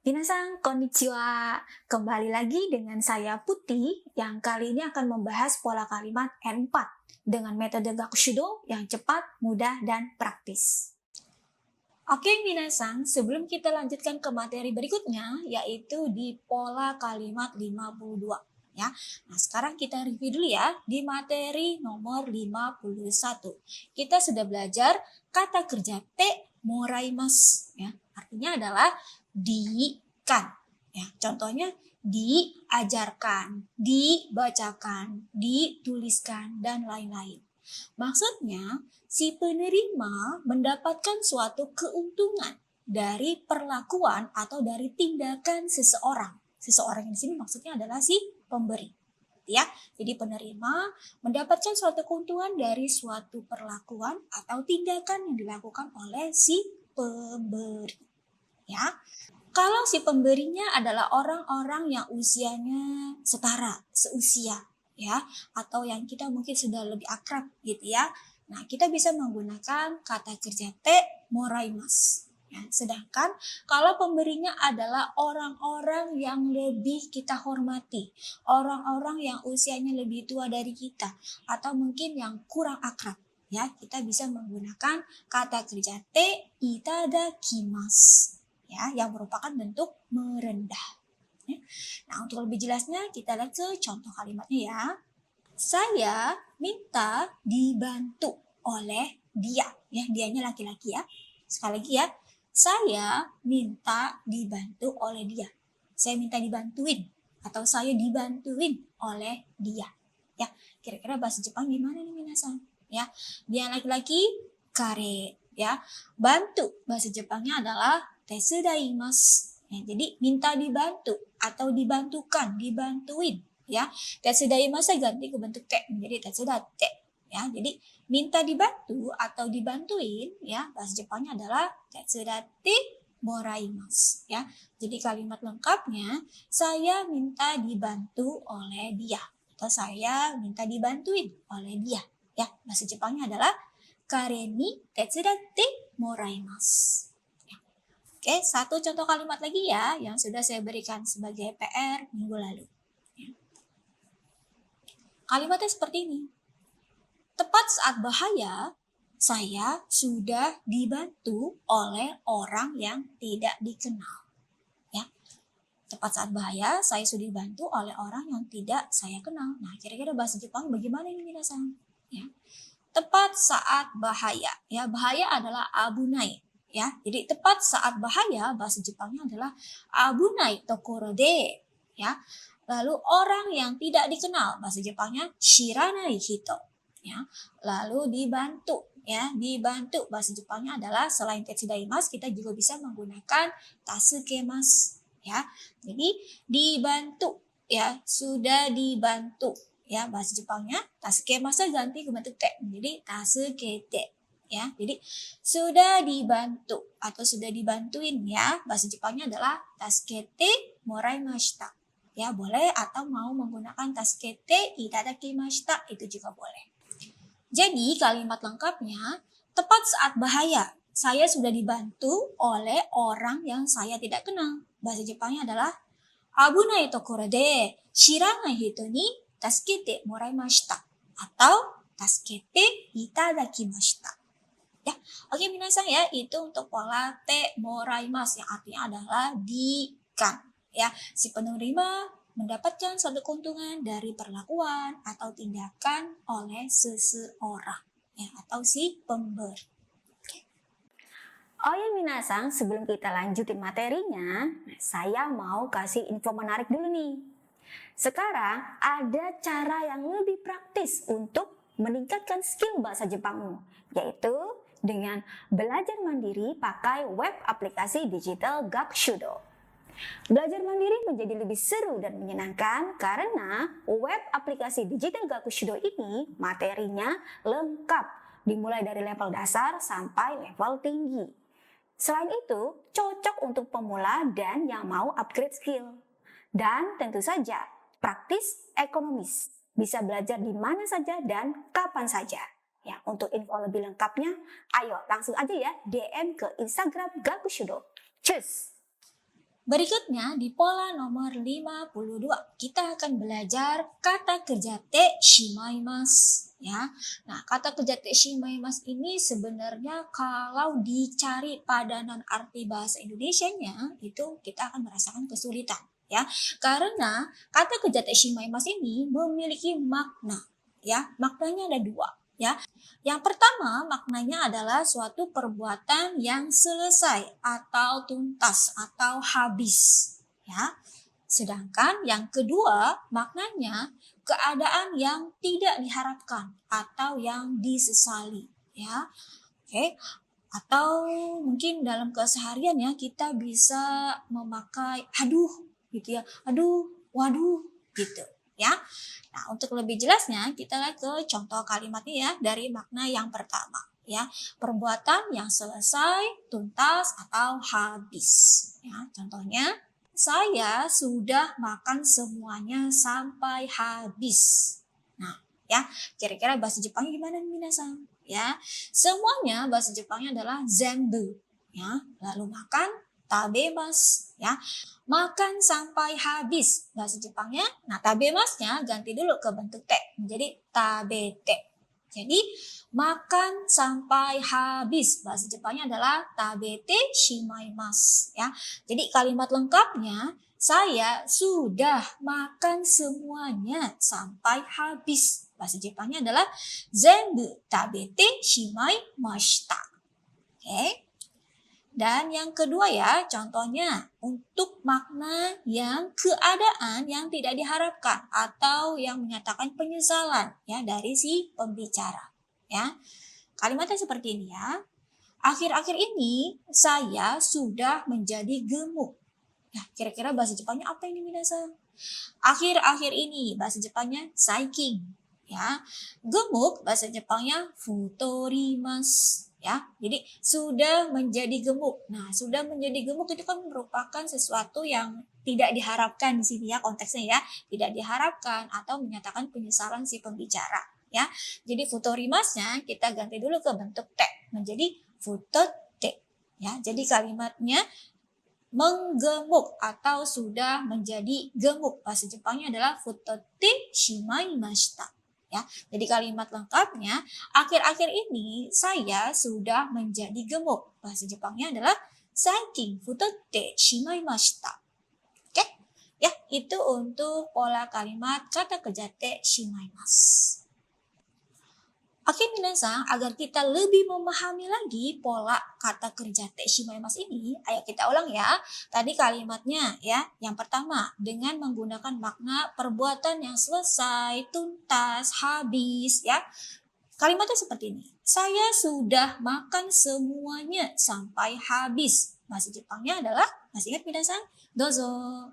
Minasan, konnichiwa. Kembali lagi dengan saya Putih yang kali ini akan membahas pola kalimat N4 dengan metode Gakushudo yang cepat, mudah, dan praktis. Oke Minasan, sebelum kita lanjutkan ke materi berikutnya yaitu di pola kalimat 52. Ya. Nah, sekarang kita review dulu ya di materi nomor 51. Kita sudah belajar kata kerja te moraimasu ya. Artinya adalah dikan. Ya, contohnya diajarkan, dibacakan, dituliskan dan lain-lain. Maksudnya, si penerima mendapatkan suatu keuntungan dari perlakuan atau dari tindakan seseorang. Seseorang yang di sini maksudnya adalah si pemberi. Ya, jadi penerima mendapatkan suatu keuntungan dari suatu perlakuan atau tindakan yang dilakukan oleh si pemberi. Ya, kalau si pemberinya adalah orang-orang yang usianya setara, seusia, ya, atau yang kita mungkin sudah lebih akrab gitu ya. Nah, kita bisa menggunakan kata kerja te moraimasu. Ya, sedangkan kalau pemberinya adalah orang-orang yang lebih kita hormati, orang-orang yang usianya lebih tua dari kita, atau mungkin yang kurang akrab, ya, kita bisa menggunakan kata kerja te itadakimasu, ya, yang merupakan bentuk merendah. Ya. Nah, untuk lebih jelasnya kita lihat ke contoh kalimatnya ya. Saya minta dibantu oleh dia, ya, dianya laki-laki ya. Sekali lagi ya, saya minta dibantu oleh dia. Saya minta dibantuin atau saya dibantuin oleh dia. Ya, kira-kira bahasa Jepang gimana nih minasan? Ya, dia laki-laki kare ya. Bantu bahasa Jepangnya adalah tesudaimasu. Ya, jadi minta dibantu atau dibantukan, dibantuin ya. Tesudaimasu ganti ke bentuk te menjadi tesudate. Ya, jadi minta dibantu atau dibantuin ya, bahasa Jepangnya adalah tetsudate moraimasu ya. Jadi kalimat lengkapnya saya minta dibantu oleh dia atau saya minta dibantuin oleh dia ya. Bahasa Jepangnya adalah kare ni tetsudate moraimasu. Ya. Oke, satu contoh kalimat lagi ya yang sudah saya berikan sebagai PR minggu lalu. Ya. Kalimatnya seperti ini. Tepat saat bahaya, saya sudah dibantu oleh orang yang tidak dikenal. Ya. Tepat saat bahaya, saya sudah dibantu oleh orang yang tidak saya kenal. Nah, kira-kira bahasa Jepang bagaimana ini minasan? Ya. Tepat saat bahaya. Ya, bahaya adalah abunai. Ya, jadi tepat saat bahaya bahasa Jepangnya adalah abunai tokoro de. Ya. Lalu orang yang tidak dikenal bahasa Jepangnya shiranai hito. Ya, lalu dibantu ya, dibantu bahasa Jepangnya adalah selain tetsudaimasu kita juga bisa menggunakan tasukemasu ya. Jadi dibantu ya, sudah dibantu ya, bahasa Jepangnya tasukemasu ganti ke bentuk te menjadi tasukete ya. Jadi sudah dibantu atau sudah dibantuin ya, bahasa Jepangnya adalah tasukete moraimashita ya, boleh atau mau menggunakan tasukete itadakimashita itu juga boleh. Jadi kalimat lengkapnya, tepat saat bahaya, saya sudah dibantu oleh orang yang saya tidak kenal. Bahasa Jepangnya adalah abunai tokoro de shiranai hito ni tasukete moraimashita atau tasukete itadakimashita. Ya, oke minasan ya, itu untuk pola te moraimasu yang artinya adalah dikan. Ya, si penerima mendapatkan suatu keuntungan dari perlakuan atau tindakan oleh seseorang ya, atau si pemberi. Oh ya minasan, sebelum kita lanjutin materinya, saya mau kasih info menarik dulu nih. Sekarang ada cara yang lebih praktis untuk meningkatkan skill bahasa Jepangmu, yaitu dengan belajar mandiri pakai web aplikasi digital Gakushudo. Belajar mandiri menjadi lebih seru dan menyenangkan karena web aplikasi digital Gakushudo ini materinya lengkap, dimulai dari level dasar sampai level tinggi. Selain itu, cocok untuk pemula dan yang mau upgrade skill. Dan tentu saja, praktis, ekonomis. Bisa belajar di mana saja dan kapan saja. Ya, untuk info lebih lengkapnya, ayo langsung aja ya DM ke Instagram Gakushudo. Cus! Berikutnya di pola nomor 52, kita akan belajar kata kerja te shimaimasu ya. Nah, kata kerja te shimaimasu ini sebenarnya kalau dicari padanan arti bahasa Indonesianya itu kita akan merasakan kesulitan ya. Karena kata kerja te shimaimasu ini memiliki makna ya. Maknanya ada dua ya. Yang pertama, maknanya adalah suatu perbuatan yang selesai atau tuntas atau habis, ya. Sedangkan yang kedua, maknanya keadaan yang tidak diharapkan atau yang disesali, ya. Oke. Atau mungkin dalam keseharian ya kita bisa memakai aduh gitu ya. Aduh, waduh gitu, ya. Nah, untuk lebih jelasnya kita lihat ke contoh kalimatnya ya dari makna yang pertama ya. Perbuatan yang selesai, tuntas atau habis ya. Contohnya, saya sudah makan semuanya sampai habis. Nah, ya, kira-kira bahasa Jepangnya gimana nih minasan? Ya, semuanya bahasa Jepangnya adalah zenbu ya. Lalu makan tabemasu ya. Makan sampai habis bahasa Jepangnya. Nah, tabemasnya ganti dulu ke bentuk te menjadi tabete. Jadi makan sampai habis bahasa Jepangnya adalah tabete shimaimasu ya. Jadi kalimat lengkapnya saya sudah makan semuanya sampai habis. Bahasa Jepangnya adalah zenbu tabete shimaimashita. Oke. Dan yang kedua ya, contohnya untuk makna yang keadaan yang tidak diharapkan atau yang menyatakan penyesalan ya dari si pembicara. Ya. Kalimatnya seperti ini ya. Akhir-akhir ini saya sudah menjadi gemuk. Ya, kira-kira bahasa Jepangnya apa ini minasan? Akhir-akhir ini bahasa Jepangnya saikin. Ya. Gemuk bahasa Jepangnya futorimasu. Ya, jadi sudah menjadi gemuk. Nah, sudah menjadi gemuk itu kan merupakan sesuatu yang tidak diharapkan di sini ya konteksnya ya, tidak diharapkan atau menyatakan penyesalan si pembicara ya. Jadi futorimasnya kita ganti dulu ke bentuk te menjadi futote ya. Jadi kalimatnya menggemuk atau sudah menjadi gemuk. Bahasa Jepangnya adalah futote shimaimashita. Ya, jadi kalimat lengkapnya, akhir-akhir ini saya sudah menjadi gemuk. Bahasa Jepangnya adalah saikin futotte shimaimashita. Oke, ya itu untuk pola kalimat kata kerja te shimaimasu. Oke minasan, agar kita lebih memahami lagi pola kata kerja te shimaimasu ini, ayo kita ulang ya. Tadi kalimatnya ya, yang pertama dengan menggunakan makna perbuatan yang selesai, tuntas, habis ya. Kalimatnya seperti ini. Saya sudah makan semuanya sampai habis. Bahasa Jepangnya adalah, masih ingat minasan? Dozo.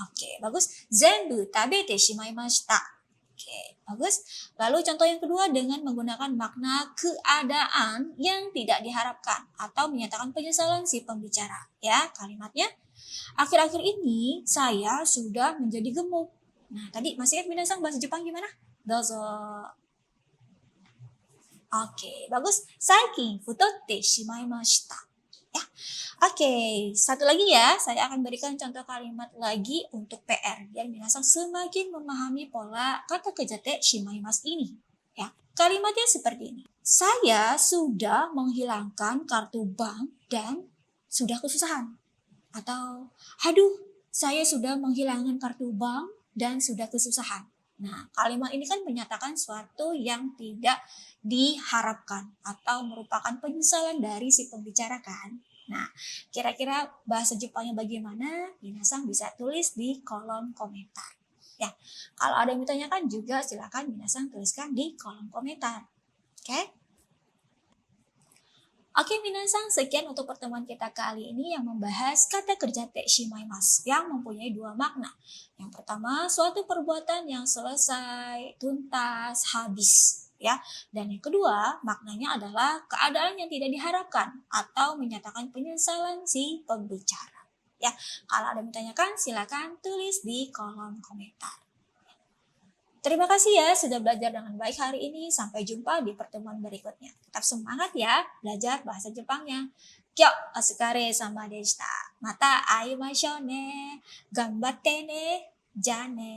Oke, bagus. Zenbu tabete shimaimashita. Oke, bagus. Lalu contoh yang kedua dengan menggunakan makna keadaan yang tidak diharapkan atau menyatakan penyesalan si pembicara. Ya, kalimatnya akhir-akhir ini saya sudah menjadi gemuk. Nah, tadi masih ingat minasan bahasa Jepang gimana? Dozo. Oke, bagus. Saikin futotte shimaimashita. Ya. Oke, satu lagi ya, saya akan berikan contoh kalimat lagi untuk PR biar minasan semakin memahami pola kata kerja te shimaimasu ini. Ya, kalimatnya seperti ini. Saya sudah menghilangkan kartu bank dan sudah kesusahan. Atau, aduh, saya sudah menghilangkan kartu bank dan sudah kesusahan. Nah, kalimat ini kan menyatakan suatu yang tidak diharapkan atau merupakan penyesalan dari si pembicara kan. Nah, kira-kira bahasa Jepangnya bagaimana? Minasan bisa tulis di kolom komentar. Ya, kalau ada yang ditanyakan juga silakan minasan tuliskan di kolom komentar. Oke? Oke minasan, sekian untuk pertemuan kita kali ini yang membahas kata kerja te shimaimasu yang mempunyai dua makna. Yang pertama, suatu perbuatan yang selesai, tuntas, habis. Ya, dan yang kedua, maknanya adalah keadaan yang tidak diharapkan atau menyatakan penyesalan si pembicara. Ya, kalau ada yang ditanyakan, silakan tulis di kolom komentar. Terima kasih ya sudah belajar dengan baik hari ini. Sampai jumpa di pertemuan berikutnya. Tetap semangat ya belajar bahasa Jepangnya. Kyo, osukare sama deshita. Mata aimashou ne. Ganbatte ne. Ja ne.